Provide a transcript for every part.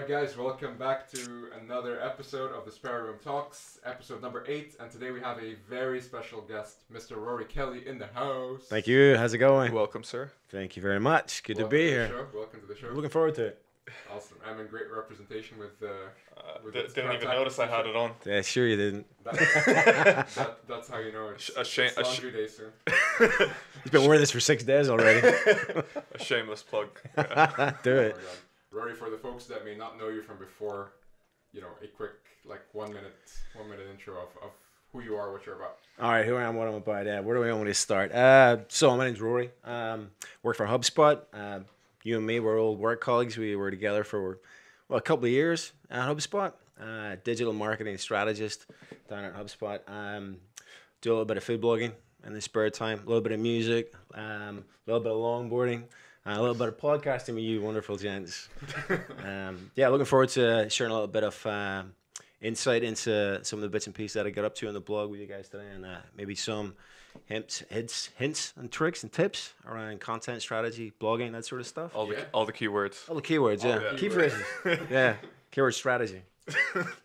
guys, welcome back to another episode of the Spare Room Talks, episode number 8, and today we have a very special guest, Mr. Rory Kelly in the house. Thank you. How's it going? Welcome, sir. Thank you very much. Good Welcome to be the here. show. Welcome to the show. Looking forward to it. Awesome. I'm in great representation with Didn't even notice I had it on. Yeah, sure you didn't. That's how you know it's A laundry day soon. He's been wearing this for 6 days already. A shameless plug. Do it. Oh, Rory, for the folks that may not know you from before, a quick one minute intro of who you are, what you're about. All right, who I am, what I'm about. Where do I want to start? So my name's Rory. Work for HubSpot. You and me, we're old work colleagues. We were together for a couple of years at HubSpot. Digital marketing strategist down at HubSpot. Do a little bit of food blogging in the spare time. A little bit of music. A little bit of longboarding. A little bit of podcasting with you wonderful gents. Looking forward to sharing a little bit of insight into some of the bits and pieces that I got up to on the blog with you guys today, and maybe some hints and tricks and tips around content strategy, blogging, that sort of stuff. All the keywords. All the keywords, yeah. Key phrases. Yeah. Keyword strategy.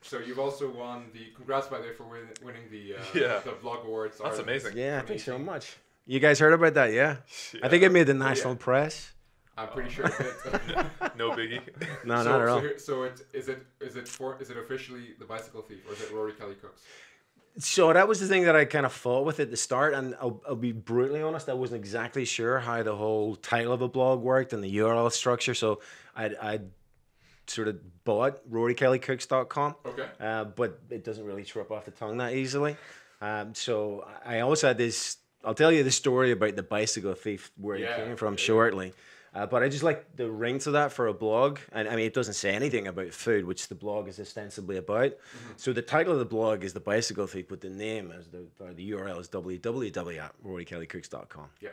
So you've also won congrats by the way for winning the blog awards. That's amazing. Yeah, thanks so much. You guys heard about that, yeah? I think it made the national press. I'm pretty sure it did. No biggie. No, not at all. So is it officially the Bicycle Thief, or is it Rory Kelly Cooks? So that was the thing that I kind of fought with at the start, and I'll be brutally honest, I wasn't exactly sure how the whole title of a blog worked and the URL structure, so I sort of bought RoryKellyCooks.com, okay. But it doesn't really trip off the tongue that easily. So I also had this, I'll tell you the story about the Bicycle Thief, where it came from shortly. But I just like the ring to that for a blog. And I mean, it doesn't say anything about food, which the blog is ostensibly about. Mm-hmm. So the title of the blog is The Bicycle Thief, but the name is the URL is www.rorykellycooks.com. Yeah.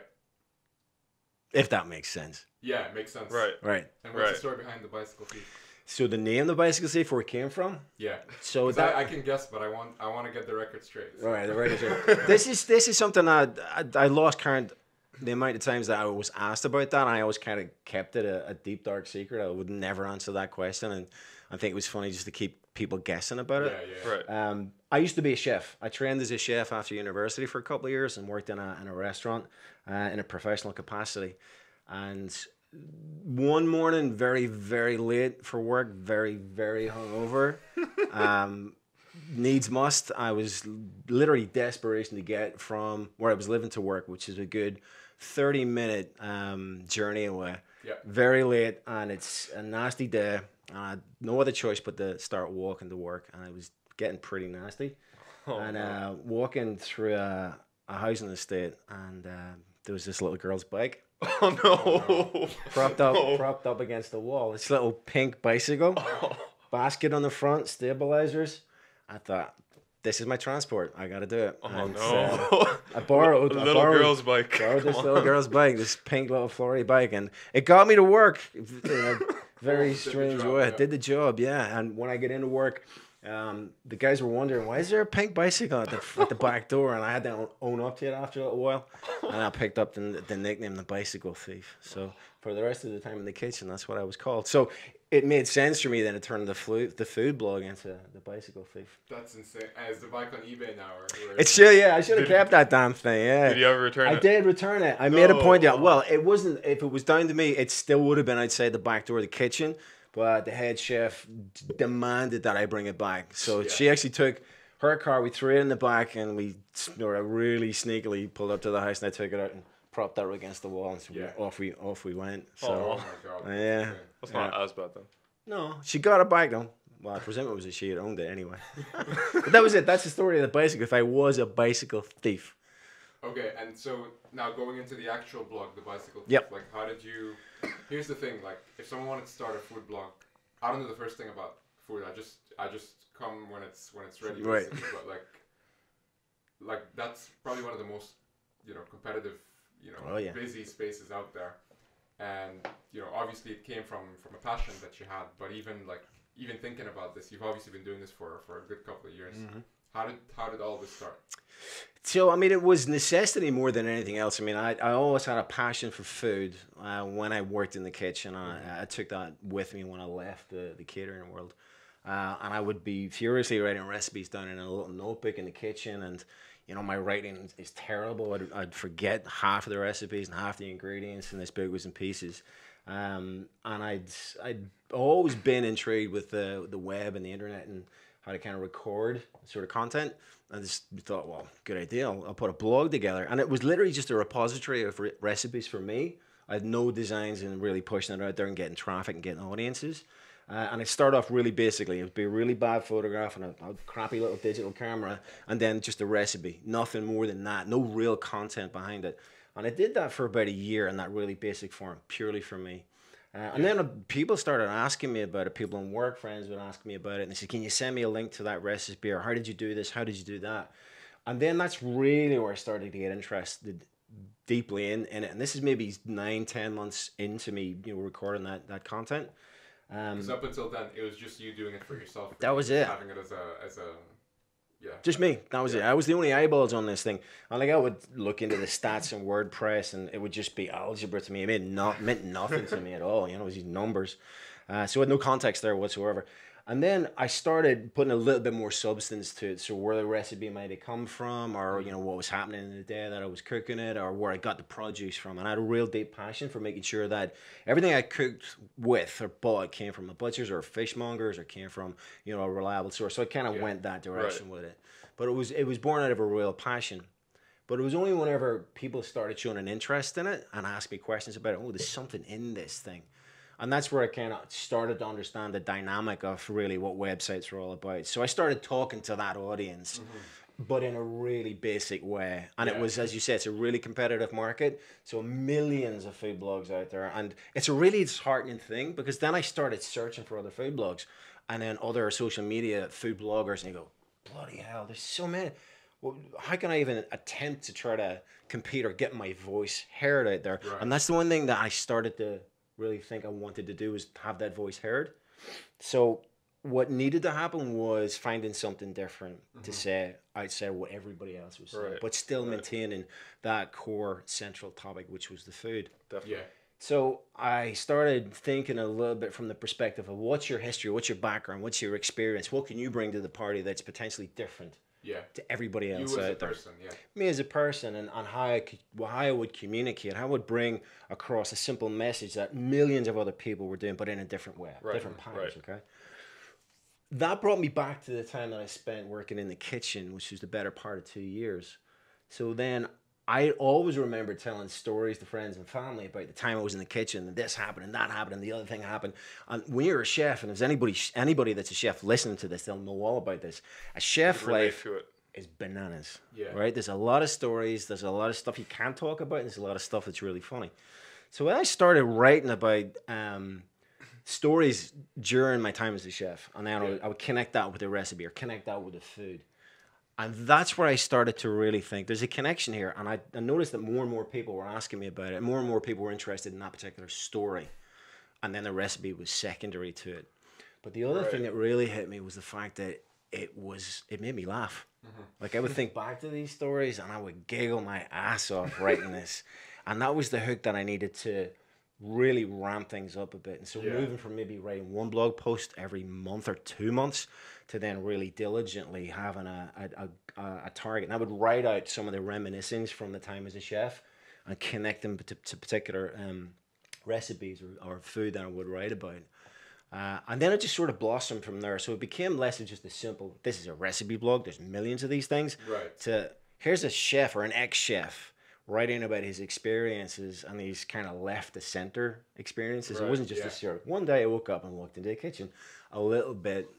If that makes sense. Yeah, it makes sense. Right. And what's the story behind The Bicycle Thief? So the name The Bicycle Thief, where it came from? Yeah. So that I can guess, but I want to get the record straight. So. Right, the record straight. This is something I lost count the amount of times that I was asked about that, and I always kind of kept it a deep, dark secret. I would never answer that question, and I think it was funny just to keep people guessing about it. Yeah. Right. I used to be a chef. I trained as a chef after university for a couple of years and worked in a restaurant in a professional capacity. And one morning, very, very late for work, very, very hungover, needs must, I was literally desperation to get from where I was living to work, which is a good 30-minute journey away. Yeah. Very late, and it's a nasty day. And I had no other choice but to start walking to work, and it was getting pretty nasty. Walking through a housing estate, and there was this little girl's bike. Oh no! Propped up against the wall. This little pink bicycle, basket on the front, stabilizers. I thought, this is my transport. I gotta do it. Oh and, no! I borrowed girl's bike. Borrowed this little girl's bike, this pink little flory bike, and it got me to work in a very strange way. It did the job, yeah. And when I get into work, the guys were wondering, why is there a pink bicycle at the back door? And I had to own up to it after a little while, and I picked up the nickname, the Bicycle Thief. So for the rest of the time in the kitchen, that's what I was called. So it made sense for me then to turn the food blog into the Bicycle Thief. That's insane. Is the bike on eBay now? It's still, yeah. I should have kept that damn thing. Yeah. Did you ever return it? I did return it. I made a point. Yeah. Well, it wasn't. If it was down to me, it still would have been outside the back door of the kitchen. But the head chef demanded that I bring it back. So she actually took her car. We threw it in the back, and we really sneakily pulled up to the house, and I took it out and propped that against the wall, and so off we went. So oh my God. yeah, that's not as bad then. No, she got it back though. Well, I presume it was she had owned it anyway. But that was it. That's the story of the bicycle. If I was a bicycle thief. Okay, and so now going into the actual blog, the Bicycle Thief. Yep. Like, how did you? Here's the thing. Like, if someone wanted to start a food blog, I don't know the first thing about food. I just come when it's ready. Right. But like that's probably one of the most competitive busy spaces out there. And obviously it came from a passion that you had. But even thinking about this, you've obviously been doing this for a good couple of years. Mm-hmm. How did all this start? So, I mean, it was necessity more than anything else. I mean, I always had a passion for food when I worked in the kitchen. I took that with me when I left the catering world. And I would be furiously writing recipes down in a little notebook in the kitchen. And, you know, my writing is terrible. I'd forget half of the recipes and half the ingredients, and this book was in pieces. And I'd always been intrigued with the web and the internet and how to kind of record sort of content. I just thought, well, good idea. I'll put a blog together. And it was literally just a repository of recipes for me. I had no designs in really pushing it out there and getting traffic and getting audiences. And it started off really basically. It would be a really bad photograph and a crappy little digital camera, and then just a recipe. Nothing more than that. No real content behind it. And I did that for about a year in that really basic form, purely for me. And then people started asking me about it. People in work, friends would ask me about it. And they said, can you send me a link to that recipe? Or how did you do this? How did you do that? And then that's really where I started to get interested deeply in it. And this is maybe 9-10 months into me, recording that content. Because up until then, it was just you doing it for yourself. That was it. Having it as a yeah. Just me. That was it. I was the only eyeballs on this thing. And like I would look into the stats in WordPress, and it would just be algebra to me. It meant nothing to me at all. It was these numbers. So I had no context there whatsoever. And then I started putting a little bit more substance to it. So where the recipe might have come from, or what was happening in the day that I was cooking it, or where I got the produce from. And I had a real deep passion for making sure that everything I cooked with or bought came from a butcher's or a fishmonger's, or came from a reliable source. So I kind of went that direction with it. But it was born out of a real passion. But it was only whenever people started showing an interest in it and asked me questions about it. Oh, there's something in this thing. And that's where I kind of started to understand the dynamic of really what websites are all about. So I started talking to that audience, but in a really basic way. And it was, as you said, it's a really competitive market. So millions of food blogs out there. And it's a really disheartening thing, because then I started searching for other food blogs and then other social media food bloggers. And you go, bloody hell, there's so many. Well, how can I even attempt to try to compete or get my voice heard out there? Right. And that's the one thing that I started to really think I wanted to do, is have that voice heard. So what needed to happen was finding something different to say outside what everybody else was saying, but still maintaining that core central topic, which was the food. Definitely. Yeah. So I started thinking a little bit from the perspective of what's your history, what's your background, what's your experience, what can you bring to the party that's potentially different to everybody else out there. Person, me as a person, and how I would communicate, how I would bring across a simple message that millions of other people were doing, but in a different way, different patterns. Okay. That brought me back to the time that I spent working in the kitchen, which was the better part of 2 years. So then I always remember telling stories to friends and family about the time I was in the kitchen, and this happened and that happened and the other thing happened. And when you're a chef, and if there's anybody that's a chef listening to this, they'll know all about this. A chef life is bananas, right? There's a lot of stories. There's a lot of stuff you can't talk about. And there's a lot of stuff that's really funny. So when I started writing about stories during my time as a chef, and then I would connect that with the recipe or connect that with the food. And that's where I started to really think there's a connection here. And I noticed that more and more people were asking me about it. And more people were interested in that particular story. And then the recipe was secondary to it. But the other thing that really hit me was the fact that it made me laugh. Like I would think back to these stories and I would giggle my ass off writing this. And that was the hook that I needed to really ramp things up a bit. And so moving from maybe writing one blog post every month or 2 months to then really diligently having a target. And I would write out some of the reminiscings from the time as a chef and connect them to particular recipes or food that I would write about. And then it just sort of blossomed from there. So it became less of just a simple, this is a recipe blog, there's millions of these things, to here's a chef or an ex-chef writing about his experiences and these kind of left the center experiences. It wasn't just this sort of, one day I woke up and walked into the kitchen, a little bit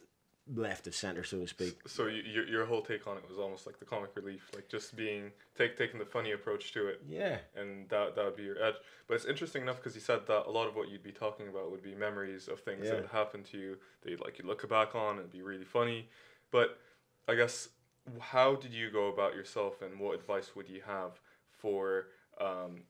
left of center, so to speak. So your whole take on it was almost like the comic relief, like just being taking the funny approach to it. Yeah. And that would be your edge. But it's interesting enough because you said that a lot of what you'd be talking about would be memories of things that happened to you that you look back on and it'd be really funny. But I guess, how did you go about yourself, and what advice would you have for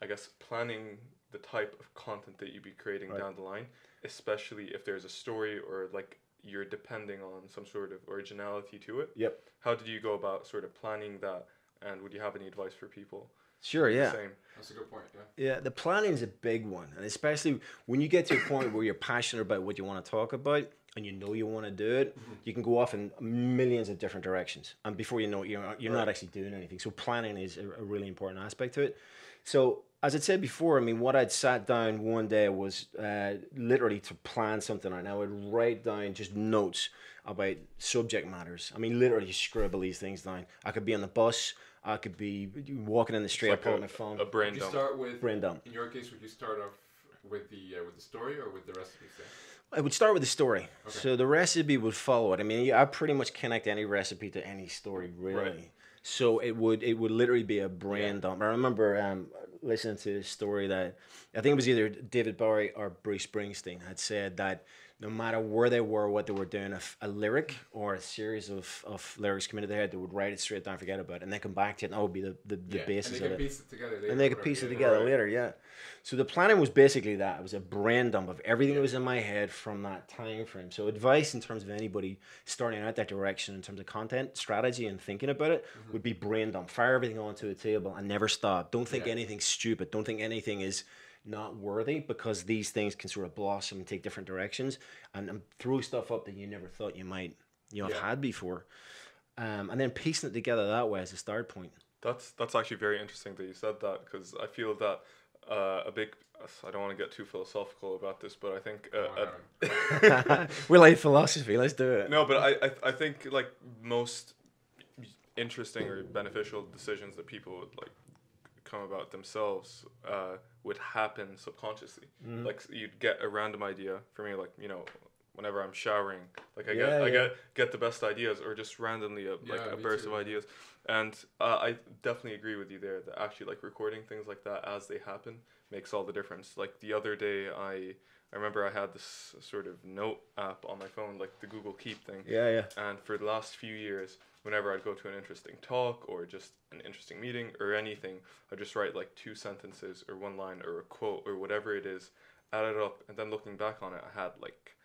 I guess planning the type of content that you'd be creating down the line, especially if there's a story or like you're depending on some sort of originality to it. Yep. How did you go about sort of planning that, and would you have any advice for people? Sure, yeah. Same. That's a good point, Yeah, the planning is a big one. And especially when you get to a point where you're passionate about what you want to talk about and you know you want to do it, you can go off in millions of different directions. And before you know it, you're not actually doing anything. So planning is a really important aspect to it. So as I said before, I mean, what I'd sat down one day was literally to plan something out. And I would write down just notes about subject matters. I mean, literally scribble these things down. I could be on the bus. I could be walking in the street. I pull out my phone. A brain dump. dump. Start with brain dump. In your case, would you start off with the story or with the recipe? I would start with the story. Okay. So the recipe would follow it. I mean, I pretty much connect any recipe to any story, really. Right. So it would literally be a brain dump. I remember listening to a story that I think it was either David Bowie or Bruce Springsteen had said that no matter where they were, what they were doing, a lyric or a series of lyrics come into their head, they would write it straight down, forget about it, and then come back to it, and that would be the basis of it. And they could piece it together later. And they could piece it together later, yeah. So the planning was basically that. It was a brain dump of everything that was in my head from that time frame. So advice in terms of anybody starting out that direction in terms of content, strategy, and thinking about it would be brain dump. Fire everything onto a table and never stop. Don't think anything stupid. Don't think anything is not worthy, because these things can sort of blossom and take different directions and throw stuff up that you never thought you might have had before. And then piecing it together that way as a start point. That's actually very interesting that you said that, because I feel that I don't want to get too philosophical about this, but I think we like philosophy, let's do it. No, but I think like most interesting or beneficial decisions that people would like come about themselves would happen subconsciously. Like you'd get a random idea. For me, like, you know, whenever I'm showering, like I get the best ideas, or just randomly a burst of ideas. And I definitely agree with you there that actually like recording things like that as they happen makes all the difference. Like the other day, I remember I had this sort of note app on my phone, like the Google Keep thing. And for the last few years, whenever I'd go to an interesting talk or just an interesting meeting or anything, I'd just write like 2 sentences or 1 line or a quote or whatever it is, add it up, and then looking back on it, I had like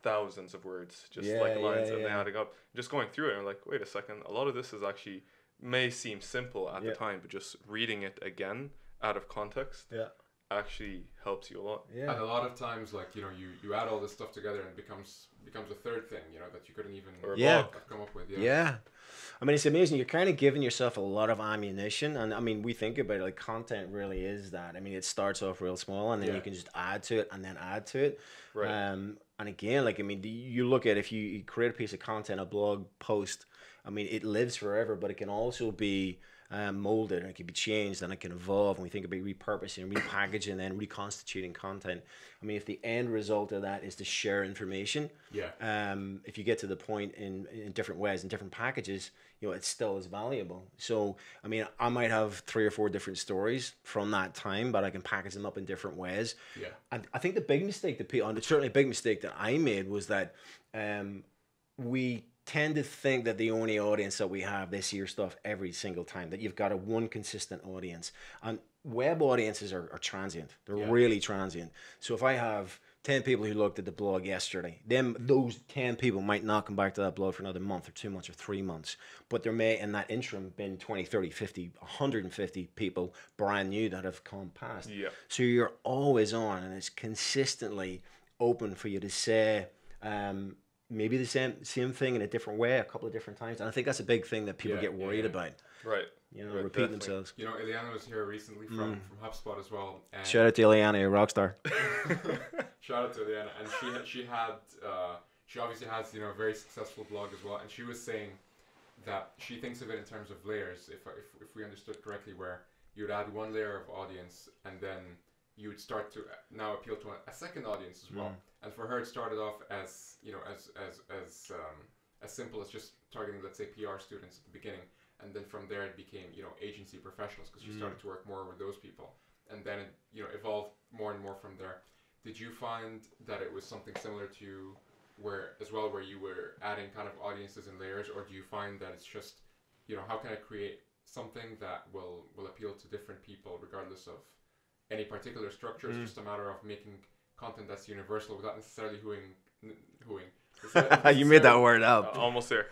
thousands of words, just lines, and they adding up. Just going through it, and I'm like, wait a second, a lot of this is actually may seem simple at the time, but just reading it again out of context actually helps you a lot. And a lot of times, like, you know, you add all this stuff together and it becomes a third thing, you know, that you couldn't even come up with. I mean, it's amazing. You're kind of giving yourself a lot of ammunition, and I mean, we think about it like content really is that. I mean, it starts off real small, and then you can just add to it and then add to it. Right. And again, like, I mean, you look at, if you create a piece of content, a blog post, I mean, it lives forever, but it can also be molded, and it can be changed, and it can evolve. And we think about repurposing, repackaging, and reconstituting content. I mean, if the end result of that is to share information, if you get to the point in different ways, in different packages, you know, it still is valuable. So, I mean, I might have 3 or 4 different stories from that time, but I can package them up in different ways. And I think the big mistake that people, and certainly a big mistake that I made, was that we tend to think that the only audience that we have, they see your stuff every single time, that you've got one consistent audience. And web audiences are transient. They're really transient. So if I have 10 people who looked at the blog yesterday, then those 10 people might not come back to that blog for another month or 2 months or 3 months. But there may, in that interim, been 20, 30, 50, 150 people brand new that have come past. So you're always on, and it's consistently open for you to say maybe the same thing in a different way a couple of different times. And I think that's a big thing that people get worried about. Right. You know, repeating themselves. You know, Ileana was here recently from HubSpot as well. And shout out to Ileana, a rock star. Shout out to Ileana. And she obviously has, you know, a very successful blog as well. And she was saying that she thinks of it in terms of layers, if we understood correctly, where you would add 1 layer of audience, and then you would start to now appeal to a second audience as well. And for her, it started off as, you know, as simple as just targeting, let's say, PR students at the beginning. And then from there, it became, you know, agency professionals, because she started to work more with those people. And then it, you know, evolved more and more from there. Did you find that it was something similar to where you were adding kind of audiences and layers, or do you find that it's just, you know, how can I create something that will appeal to different people regardless of any particular structure? It's just a matter of making content that's universal without necessarily hooing You made that word up. Almost there.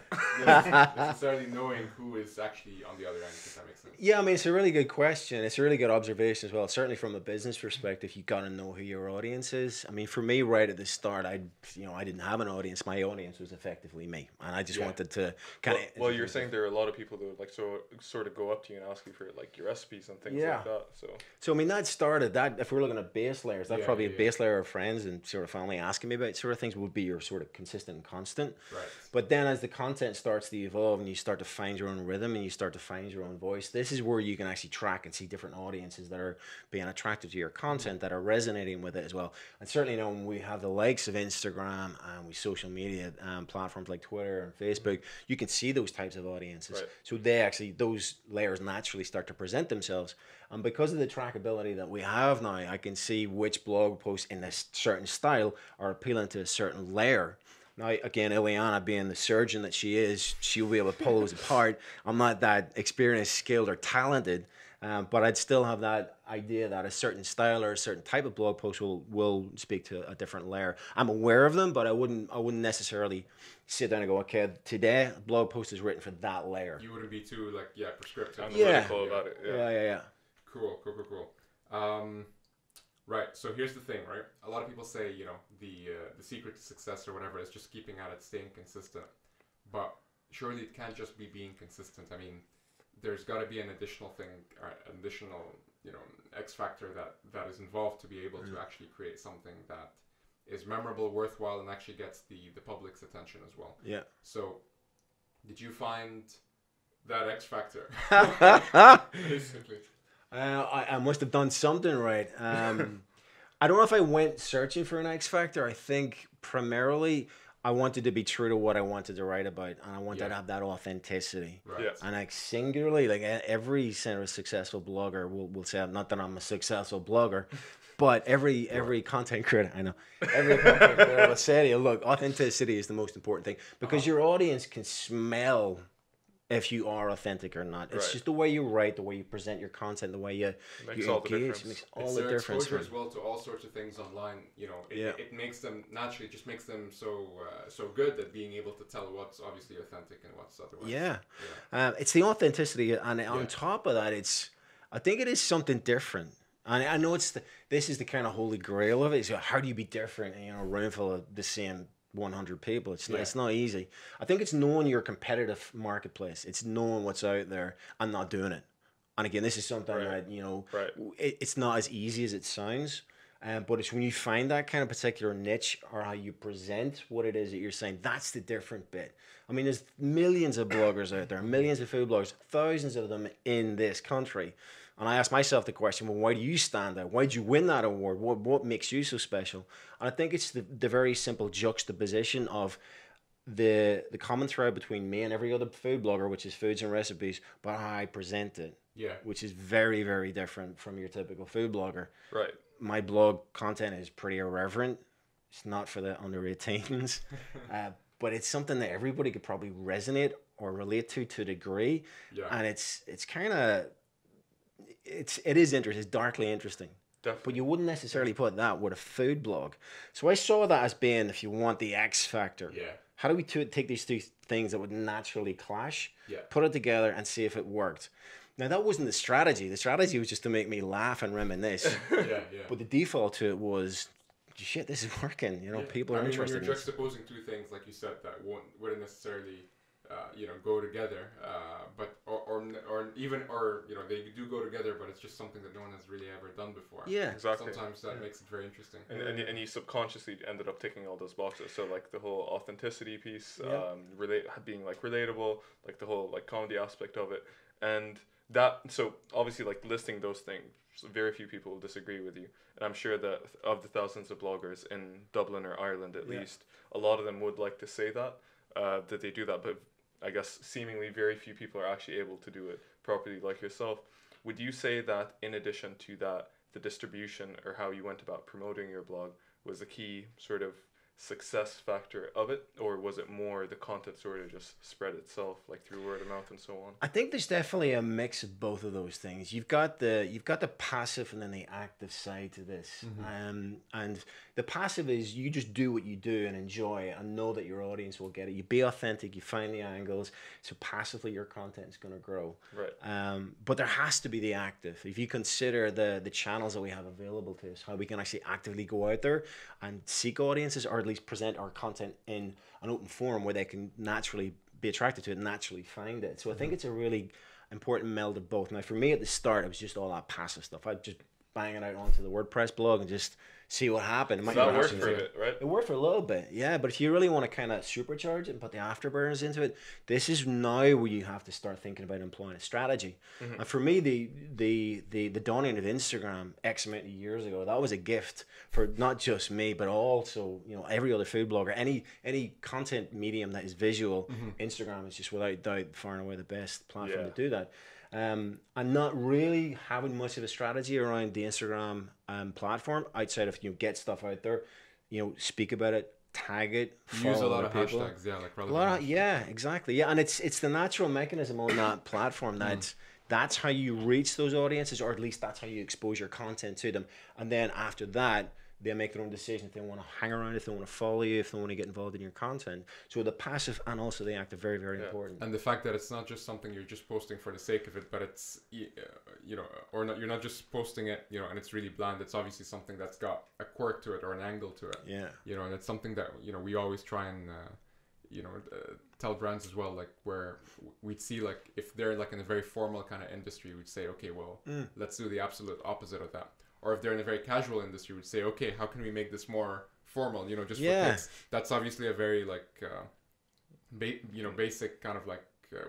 necessarily knowing who is actually on the other end, if that makes sense. Yeah, I mean, it's a really good question. It's a really good observation as well. Certainly from a business perspective, you got to know who your audience is. I mean, for me, right at the start, I didn't have an audience. My audience was effectively me, and I just wanted to kind of. Well, you're saying there are a lot of people that would like sort of go up to you and ask you for like your recipes and things like that. So I mean, that started that. If we're looking at base layers, that probably a base layer of friends and sort of family asking me about sort of things would be your sort of consistent and constant. Right. But then as the content starts to evolve and you start to find your own rhythm and you start to find your own voice, this is where you can actually track and see different audiences that are being attracted to your content, that are resonating with it as well. And certainly, you know, when we have the likes of Instagram and we social media platforms like Twitter and Facebook, you can see those types of audiences. Right. So those layers naturally start to present themselves. And because of the trackability that we have now, I can see which blog posts in a certain style are appealing to a certain layer. Now, again, Ileana, being the surgeon that she is, she'll be able to pull those apart. I'm not that experienced, skilled, or talented, but I'd still have that idea that a certain style or a certain type of blog post will speak to a different layer. I'm aware of them, but I wouldn't necessarily sit down and go, okay, today a blog post is written for that layer. You wouldn't be too prescriptive. Analytical about it. Yeah. Cool. Right. So here's the thing, right? A lot of people say, you know, the secret to success or whatever is just keeping at it, staying consistent. But surely it can't just be being consistent. I mean, there's got to be an additional thing, an additional, you know, X factor that is involved to be able to actually create something that is memorable, worthwhile, and actually gets the public's attention as well. Yeah. So, did you find that X factor? Basically. I must have done something right. I don't know if I went searching for an X factor. I think primarily I wanted to be true to what I wanted to write about, and I wanted to have that authenticity. Right. Yeah. And like singularly, like every sort of successful blogger will say, not that I'm a successful blogger, but every content creator, I know, every content creator will say to you, look, authenticity is the most important thing because your audience can smell if you are authentic or not. It's just the way you write, the way you present your content, the way you engage. It makes all the difference. Exposure as well to all sorts of things online. You know, it makes them naturally just makes them so good at being able to tell what's obviously authentic and what's otherwise. Yeah. It's the authenticity, and on top of that, I think it is something different. And I know this is the kind of holy grail of it. So how do you be different in a room full of the same 100 people? It's not easy. I think it's knowing your competitive marketplace. It's knowing what's out there and not doing it. And again, this is something that, you know, it's not as easy as it sounds. But it's when you find that kind of particular niche or how you present what it is that you're saying, that's the different bit. I mean, there's millions of bloggers out there, millions of food bloggers, thousands of them in this country. And I asked myself the question, well, why do you stand out? Why did you win that award? What makes you so special? And I think it's the very simple juxtaposition of the common thread between me and every other food blogger, which is foods and recipes, but how I present it. Yeah. Which is very, very different from your typical food blogger. Right. My blog content is pretty irreverent. It's not for the under 18s. But it's something that everybody could probably resonate or relate to a degree. Yeah. And it's kind of... It is interesting. It's darkly interesting. Definitely. But you wouldn't necessarily put that with a food blog. So I saw that as being, if you want, the X factor. Yeah. How do we take these two things that would naturally clash, put it together, and see if it worked? Now, that wasn't the strategy. The strategy was just to make me laugh and reminisce. But the default to it was, shit, this is working. You know, people are interested. When you're juxtaposing two things, like you said, that wouldn't necessarily... go together, but they do go together, but it's just something that no one has really ever done before. Yeah, exactly. Sometimes that makes it very interesting. And you subconsciously ended up ticking all those boxes. So like the whole authenticity piece, being like relatable, like the whole like comedy aspect of it, and that. So obviously, like listing those things, very few people will disagree with you. And I'm sure that of the thousands of bloggers in Dublin or Ireland, at least, a lot of them would like to say that they do that, but I guess seemingly very few people are actually able to do it properly like yourself. Would you say that in addition to that, the distribution or how you went about promoting your blog was a key sort of success factor of it, or was it more the content sort of just spread itself, like through word of mouth and so on? I think there's definitely a mix of both of those things. You've got the passive and then the active side to this. And the passive is you just do what you do and enjoy and know that your audience will get it. You be authentic, you find the angles, so passively your content is going to grow. Right. But there has to be the active. If you consider the channels that we have available to us, how we can actually actively go out there and seek audiences, or at least present our content in an open forum where they can naturally be attracted to it, naturally find it. So I think it's a really important meld of both. Now for me at the start, it was just all that passive stuff. I'd just bang it out onto the WordPress blog and just see what happened. So that worked for it, right? It worked for a little bit, yeah. But if you really want to kind of supercharge it and put the afterburners into it, this is now where you have to start thinking about employing a strategy. And for me, the dawning of Instagram X amount of years ago, that was a gift for not just me, but also every other food blogger, any content medium that is visual. Instagram is just without doubt far and away the best platform to do that. And not really having much of a strategy around the Instagram platform outside of get stuff out there, speak about it, tag it, use a lot of people. hashtags, relevant exactly, and it's the natural mechanism on that platform that's how you reach those audiences, or at least that's how you expose your content to them, and then after that they make their own decision if they want to hang around, if they want to follow you, if they want to get involved in your content. So the passive and also the active, very, very important. And the fact that it's not just something you're just posting for the sake of it, but it's, or not, you're not just posting it, and it's really bland. It's obviously something that's got a quirk to it or an angle to it. Yeah. And it's something that, we always try and, tell brands as well, like where we'd see, like if they're like in a very formal kind of industry, we'd say, okay, well, let's do the absolute opposite of that. Or if they're in a very casual industry, we'd say, okay, how can we make this more formal? Just for kids. That's obviously a very basic kind of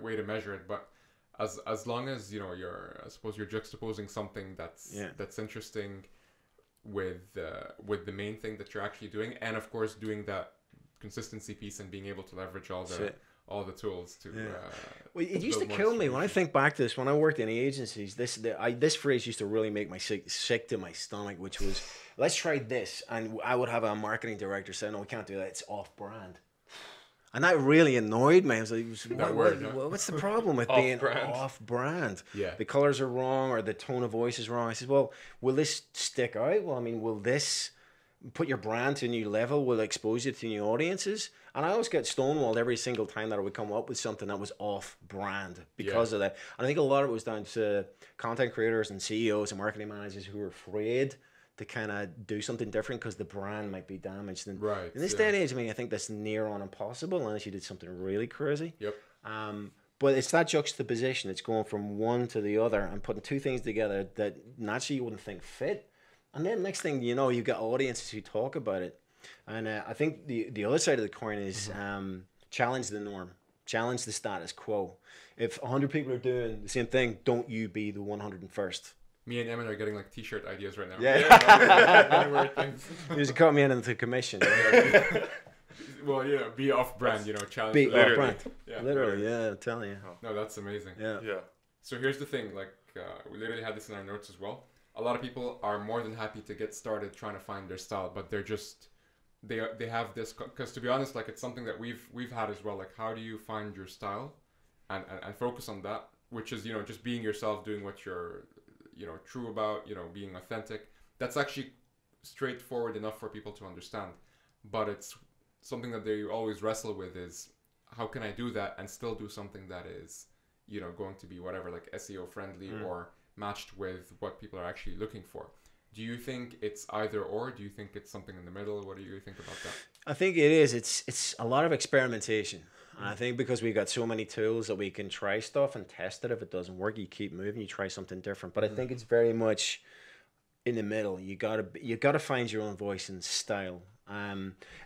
way to measure it. But as long as I suppose you're juxtaposing something that's interesting with the main thing that you're actually doing, and of course doing that consistency piece and being able to leverage all the tools to. Well, it used to kill me when I think back to this. When I worked in agencies, this phrase used to really make my sick to my stomach, which was, "Let's try this," and I would have a marketing director say, "No, we can't do that. It's off-brand." And that really annoyed me. I was like, what's the problem with being off-brand? Yeah. The colors are wrong or the tone of voice is wrong. I said, well, will this stick out? Well, I mean, will this put your brand to a new level? Will it expose you to new audiences? And I always get stonewalled every single time that I would come up with something that was off-brand because of that. And I think a lot of it was down to content creators and CEOs and marketing managers who were afraid to kind of do something different because the brand might be damaged. And in this day and age, I think that's near on impossible unless you did something really crazy. Yep. But it's that juxtaposition. It's going from one to the other and putting two things together that naturally you wouldn't think fit. And then next thing you know, you've got audiences who talk about it. And I think the other side of the coin is challenge the norm. Challenge the status quo. If 100 people are doing the same thing, don't you be the 101st. Me and Emin are getting t-shirt ideas right now. Yeah. You just cut me into commission. Well, be off-brand, challenge. Be off-brand. Yeah, literally, I'm telling you. No, that's amazing. Yeah. So here's the thing, we literally had this in our notes as well. A lot of people are more than happy to get started trying to find their style, but they're just, they have this, because to be honest, it's something that we've had as well. How do you find your style and focus on that, which is, just being yourself, doing what you're, true about, being authentic. That's actually straightforward enough for people to understand, but it's something that they always wrestle with is, how can I do that and still do something that is, going to be whatever, SEO friendly or matched with what people are actually looking for. Do you think it's either or? Do you think it's something in the middle? What do you think about that? I think it is. It's a lot of experimentation. And I think because we've got so many tools that we can try stuff and test it. If it doesn't work, you keep moving, you try something different. But I think it's very much in the middle. You gotta find your own voice and style.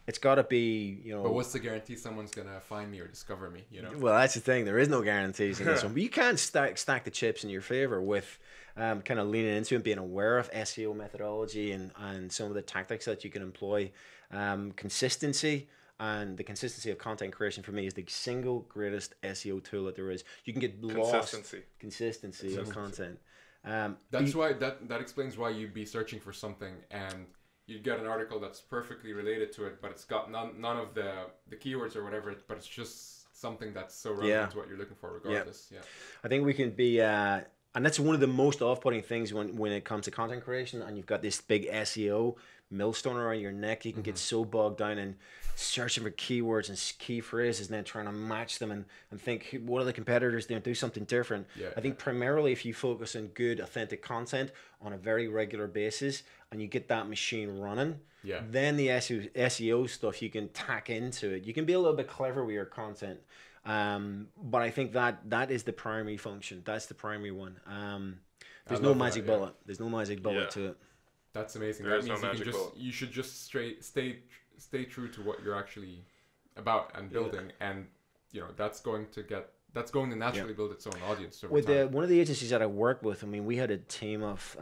It's got to be, But what's the guarantee someone's gonna find me or discover me? Well, that's the thing. There is no guarantees in this one. But you can stack the chips in your favor with kind of leaning into and being aware of SEO methodology and some of the tactics that you can employ. Consistency. And the consistency of content creation for me is the single greatest SEO tool that there is. You can get lost. Consistency of content. That's why that explains why you'd be searching for something and you'd get an article that's perfectly related to it, but it's got none of the keywords or whatever, but it's just something that's so relevant to what you're looking for regardless. Yeah. I think we can be, and that's one of the most off-putting things when it comes to content creation, and you've got this big SEO millstone around your neck. You can get so bogged down in searching for keywords and key phrases and then trying to match them and think, what are the competitors doing? Do something different. I think primarily if you focus on good, authentic content on a very regular basis and you get that machine running, then the SEO stuff you can tack into it. You can be a little bit clever with your content. But I think that is the primary function. That's the primary one. There's no magic bullet. There's no magic bullet to it. That's amazing. There that means you should just stay true to what you're actually about and building, and that's going to naturally build its own audience over time. One of the agencies that I worked with, I mean, we had a team of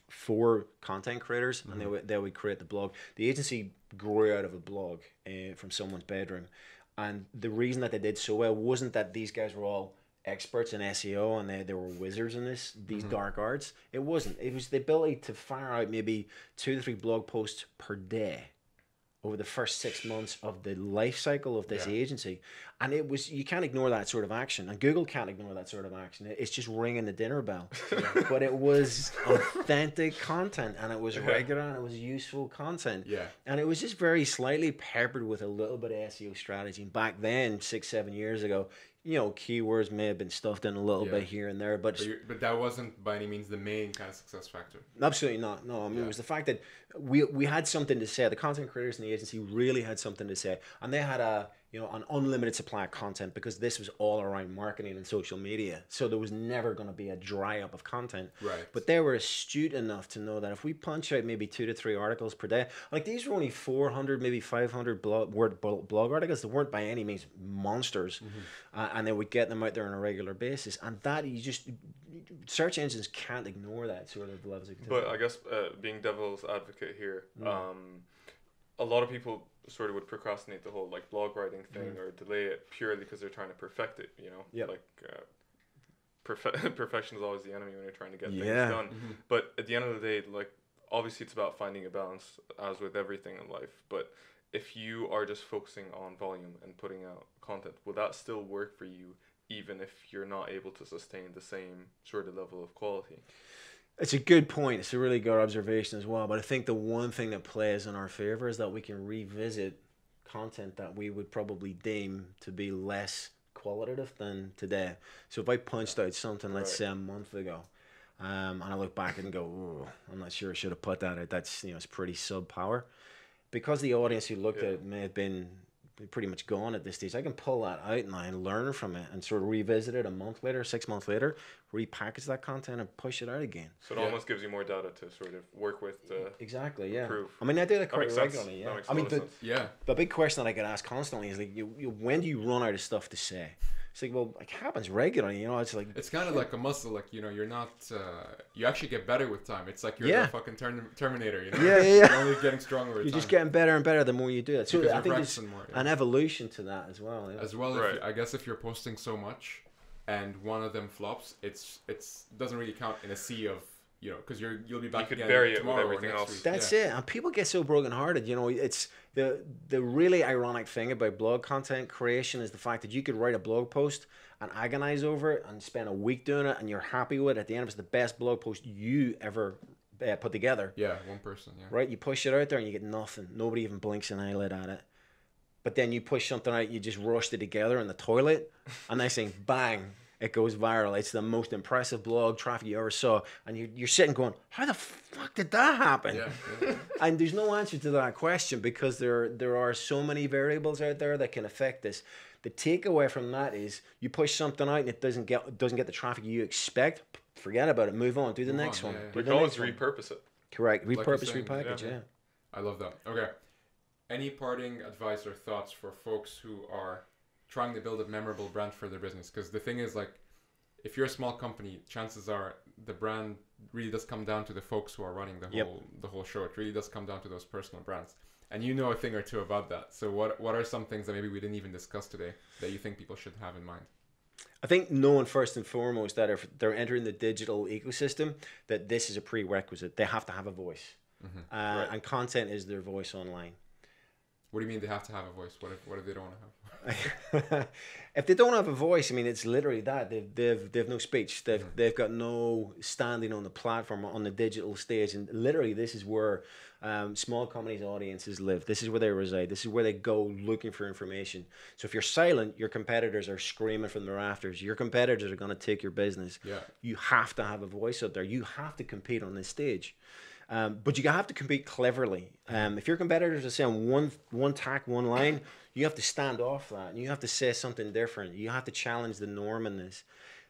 4 content creators, and they would create the blog. The agency grew out of a blog from someone's bedroom, and the reason that they did so well wasn't that these guys were all experts in SEO and they were wizards in these dark arts. It wasn't. It was the ability to fire out maybe 2 to 3 blog posts per day over the first 6 months of the life cycle of this agency. And it was, you can't ignore that sort of action, and Google can't ignore that sort of action. It's just ringing the dinner bell. But it was authentic content, and it was regular, and it was useful content. And it was just very slightly peppered with a little bit of SEO strategy. And back then, 6-7 years ago, keywords may have been stuffed in a little bit here and there, but that wasn't by any means the main kind of success factor. Absolutely not. No, I mean, it was the fact that we had something to say. The content creators in the agency really had something to say, and they had an unlimited supply of content because this was all around marketing and social media. So there was never going to be a dry up of content. Right. But they were astute enough to know that if we punch out maybe 2 to 3 articles per day, like these were only 400, maybe 500 word blog articles. They weren't by any means monsters, and they would get them out there on a regular basis. And that search engines can't ignore that sort of levels of activity. But I guess being devil's advocate here, a lot of people sort of would procrastinate the whole blog writing thing or delay it purely because they're trying to perfect it, perfection is always the enemy when you're trying to get things done. But at the end of the day, obviously it's about finding a balance, as with everything in life. But if you are just focusing on volume and putting out content, will that still work for you even if you're not able to sustain the same sort of level of quality? It's a good point. It's a really good observation as well. But I think the one thing that plays in our favor is that we can revisit content that we would probably deem to be less qualitative than today. So if I punched out something, let's say a month ago, and I look back and go, "Ooh, I'm not sure I should have put that out. That's it's pretty subpower," because the audience who looked at it may have been pretty much gone at this stage. I can pull that out now and learn from it and sort of revisit it a month later, 6 months later, repackage that content and push it out again. So it almost gives you more data to sort of work with to improve. I mean, I do that quite regularly. Yeah. I mean, the big question that I get asked constantly is when do you run out of stuff to say? It's it happens regularly, it's like... It's kind of like a muscle, you're not... you actually get better with time. It's like you're the fucking Terminator, You're only getting stronger with time. You're just getting better and better the more you do it. So I think there's an evolution to that as well. Yeah. As well, I guess if you're posting so much and one of them flops, it doesn't really count in a sea of... because you'll be back again tomorrow or next week. That's it. And people get so brokenhearted. It's the really ironic thing about blog content creation is the fact that you could write a blog post and agonize over it and spend a week doing it, and you're happy with it. At the end of it, it's the best blog post you ever put together. Yeah, one person. Yeah. Right. You push it out there and you get nothing. Nobody even blinks an eyelid at it. But then you push something out, you just rushed it together in the toilet, and next thing, bang. It goes viral. It's the most impressive blog traffic you ever saw. And you're sitting going, how the fuck did that happen? Yeah. And there's no answer to that question because there are so many variables out there that can affect this. The takeaway from that is you push something out and it doesn't get the traffic you expect. Forget about it. Move on. Do the next one. We can always repurpose it. Correct. Repurpose, repackage. Yeah. I love that. Okay. Any parting advice or thoughts for folks who are trying to build a memorable brand for their business? Because the thing is, if you're a small company, chances are the brand really does come down to the folks who are running the whole show. It really does come down to those personal brands, and you know a thing or two about that. So what are some things that maybe we didn't even discuss today that you think people should have in mind? I think knowing first and foremost that if they're entering the digital ecosystem, that this is a prerequisite. They have to have a voice. Right. and content is their voice online. What do you mean they have to have a voice? What if they don't want to have? If they don't have a voice, I mean, it's literally that they've no speech. They've got no standing on the platform, on the digital stage, and literally this is where small companies' audiences live. This is where they reside. This is where they go looking for information. So if you're silent, your competitors are screaming from the rafters. Your competitors are going to take your business. Yeah. You have to have a voice out there. You have to compete on this stage. But you have to compete cleverly. If your competitors are saying one tack, one line, you have to stand off that. You have to say something different. You have to challenge the norm in this.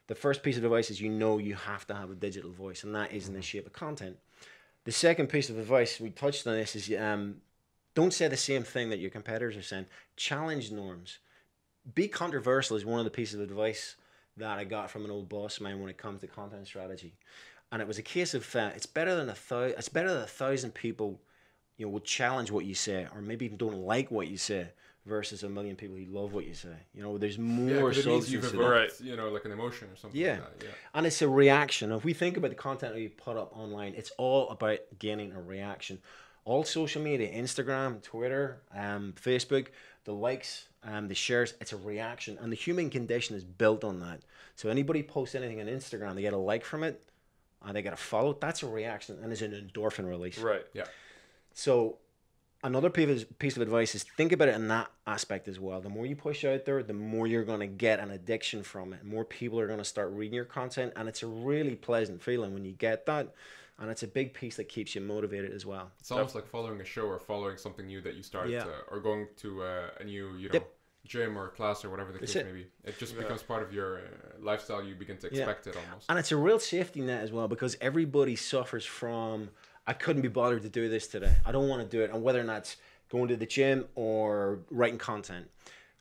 The first piece of advice is you have to have a digital voice, and that is in the shape of content. The second piece of advice, we touched on this, is don't say the same thing that your competitors are saying. Challenge norms. Be controversial is one of the pieces of advice that I got from an old boss of mine when it comes to content strategy. And it was a case of it's better that 1,000 people, would challenge what you say, or maybe even don't like what you say, versus 1 million people who love what you say. There's more substance you've to that. evoked, like an emotion or something. Yeah. Like that. Yeah. And it's a reaction. If we think about the content that you put up online, it's all about gaining a reaction. All social media, Instagram, Twitter, Facebook, the likes, the shares, it's a reaction. And the human condition is built on that. So anybody posts anything on Instagram, they get a like from it, and they get a follow, that's a reaction, and it's an endorphin release. Right. Yeah. So another piece of advice is think about it in that aspect as well. The more you push out there, the more you're going to get an addiction from it. More people are going to start reading your content, and it's a really pleasant feeling when you get that. And it's a big piece that keeps you motivated as well. It's almost like following a show or following something new that you started, or going to a new, gym or class or whatever the case may be. It just becomes part of your lifestyle. You begin to expect it almost. And it's a real safety net as well, because everybody suffers from, I couldn't be bothered to do this today. I don't want to do it. And whether or not it's going to the gym or writing content,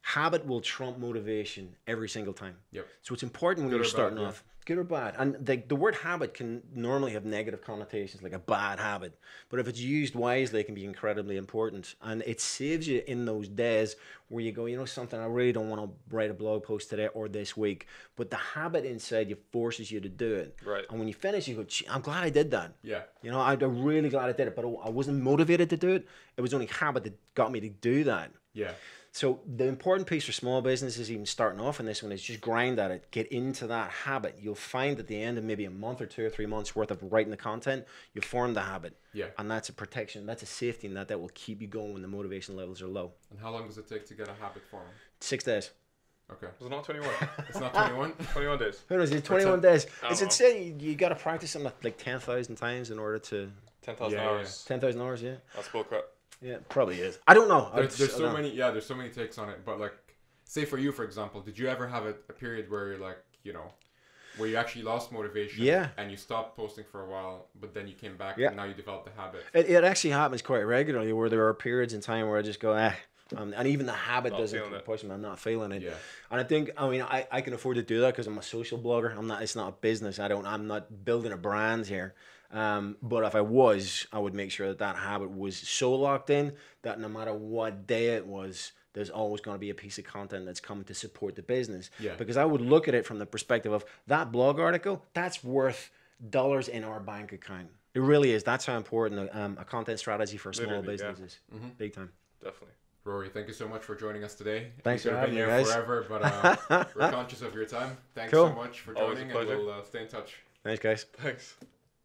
habit will trump motivation every single time. Yep. So it's important when you're starting off, good or bad. And the word habit can normally have negative connotations, like a bad habit. But if it's used wisely, it can be incredibly important. And it saves you in those days where you go, something, I really don't want to write a blog post today or this week. But the habit inside you forces you to do it. Right. And when you finish, you go, I'm glad I did that. Yeah. I'm really glad I did it. But I wasn't motivated to do it. It was only habit that got me to do that. Yeah. So the important piece for small businesses, even starting off in this one, is just grind at it. Get into that habit. You'll find at the end of maybe a month or 2 or 3 months worth of writing the content, you form the habit. Yeah. And that's a protection. That's a safety net that will keep you going when the motivation levels are low. And how long does it take to get a habit formed? 6 days. Okay. Was it not 21? It's not 21? 21 days. Who knows? It's 21 days. It's know. insane. You got to practice them like 10,000 times in order to... 10,000 hours. 10,000 hours, yeah. That's bullcrap. Yeah, it probably is. I don't know. There's so many takes on it. But like, say for you, for example, did you ever have a period where you're like, where you actually lost motivation? Yeah. And you stopped posting for a while, but then you came back Yeah. and now you developed the habit. It actually happens quite regularly, where there are periods in time where I just go, and even the habit doesn't push me. I'm not feeling it. Yeah. And I can afford to do that because I'm a social blogger. It's not a business. I'm not building a brand here. But if I was, I would make sure that habit was so locked in that no matter what day it was, there's always going to be a piece of content that's coming to support the business. Yeah. Because I would look at it from the perspective of that blog article, that's worth dollars in our bank account. It really is. That's how important a content strategy for small business is. Mm-hmm. Big time. Definitely. Rory, thank you so much for joining us today. Thanks for having me, guys. Forever, but we're conscious of your time. Thanks so much for joining, and we'll stay in touch. Thanks, guys. Thanks.